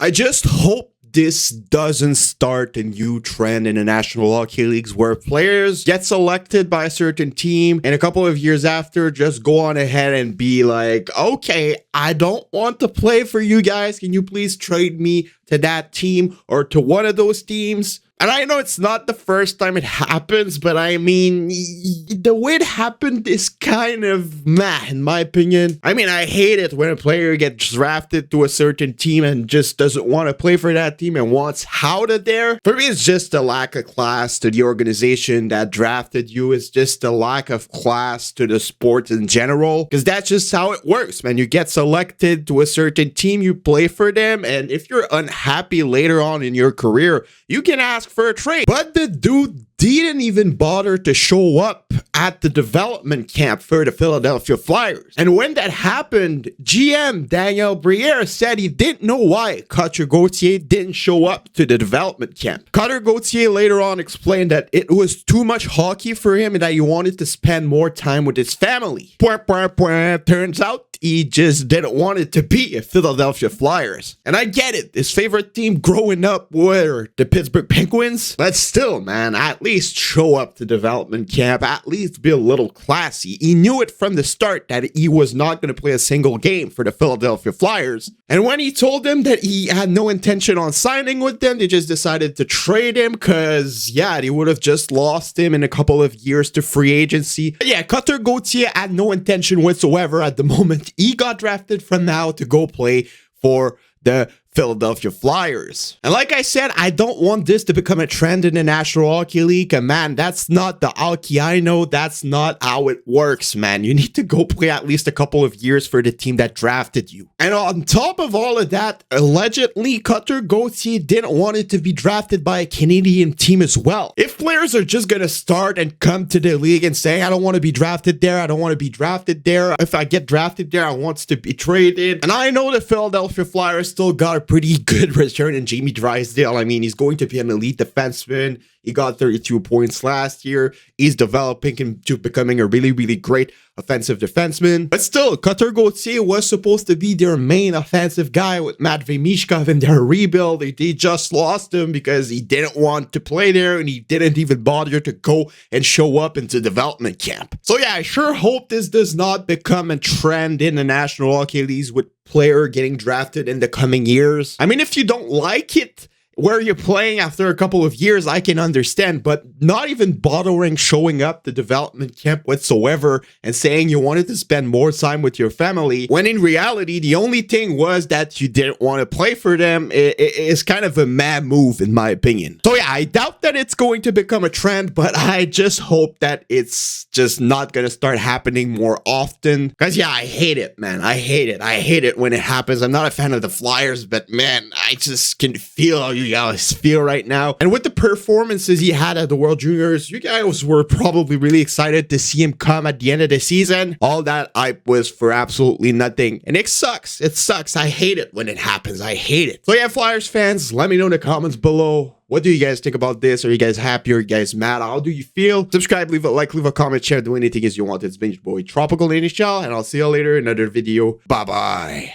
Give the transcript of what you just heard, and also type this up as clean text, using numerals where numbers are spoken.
I just hope this doesn't start a new trend in the National Hockey Leagues where players get selected by a certain team and a couple of years after just go on ahead and be like, okay, I don't want to play for you guys. Can you please trade me to that team or to one of those teams? And I know it's not the first time it happens, but I mean, the way it happened is kind of meh, in my opinion. I mean, I hate it when a player gets drafted to a certain team and just doesn't want to play for that team and wants out of there. For me, it's just a lack of class to the organization that drafted you. It's just a lack of class to the sport in general, because that's just how it works, man. You get selected to a certain team, you play for them, and if you're unhappy later on in your career, you can ask for a trade. But the dude didn't even bother to show up at the development camp for the Philadelphia Flyers. And when that happened, GM Daniel Briere said he didn't know why Cutter Gauthier didn't show up to the development camp. Cutter Gauthier later on explained that it was too much hockey for him and that he wanted to spend more time with his family. Turns out he just didn't want it to be a Philadelphia Flyers. And I get it. His favorite team growing up were the Pittsburgh Penguins. But still, man, at least show up to development camp. At least be a little classy. He knew it from the start that he was not going to play a single game for the Philadelphia Flyers. And when he told them that he had no intention on signing with them, they just decided to trade him because, yeah, they would have just lost him in a couple of years to free agency. But yeah, Cutter Gauthier had no intention whatsoever at the moment. He got drafted from now to go play for the Philadelphia Flyers. And like I said, I don't want this to become a trend in the National Hockey League. And man, that's not the hockey I know. That's not how it works, man. You need to go play at least a couple of years for the team that drafted you. And on top of all of that, allegedly, Cutter Gauthier didn't want it to be drafted by a Canadian team as well. If players are just going to start and come to the league and say, I don't want to be drafted there, I don't want to be drafted there. If I get drafted there, I want to be traded. And I know the Philadelphia Flyers still got a pretty good return in Jamie Drysdale. I mean, he's going to be an elite defenseman. He got 32 points last year. He's developing into becoming a really, really great offensive defenseman. But still, Cutter Gauthier was supposed to be their main offensive guy with Matvei Michkov in their rebuild. They just lost him because he didn't want to play there and he didn't even bother to go and show up into development camp. So yeah, I sure hope this does not become a trend in the National Hockey Leagues with player getting drafted in the coming years. I mean, if you don't like it, where you're playing after a couple of years, I can understand, but not even bothering showing up to development camp whatsoever and saying you wanted to spend more time with your family, when in reality, the only thing was that you didn't want to play for them, is kind of a mad move, in my opinion. So yeah, I doubt that it's going to become a trend, but I just hope that it's just not going to start happening more often. Because yeah, I hate it, man. I hate it. I hate it when it happens. I'm not a fan of the Flyers, but man, I just can feel how you guys feel right now. And with the performances he had at the World Juniors, you guys were probably really excited to see him come at the end of the season. All that hype was for absolutely nothing. And it sucks. It sucks. I hate it when it happens. I hate it. So yeah, Flyers fans, let me know in the comments below. What do you guys think about this? Are you guys happy? Are you guys mad? How do you feel? Subscribe, leave a like, leave a comment, share, do anything as you want. It's been your boy Tropicalnhl, and I'll see you later in another video. Bye-bye.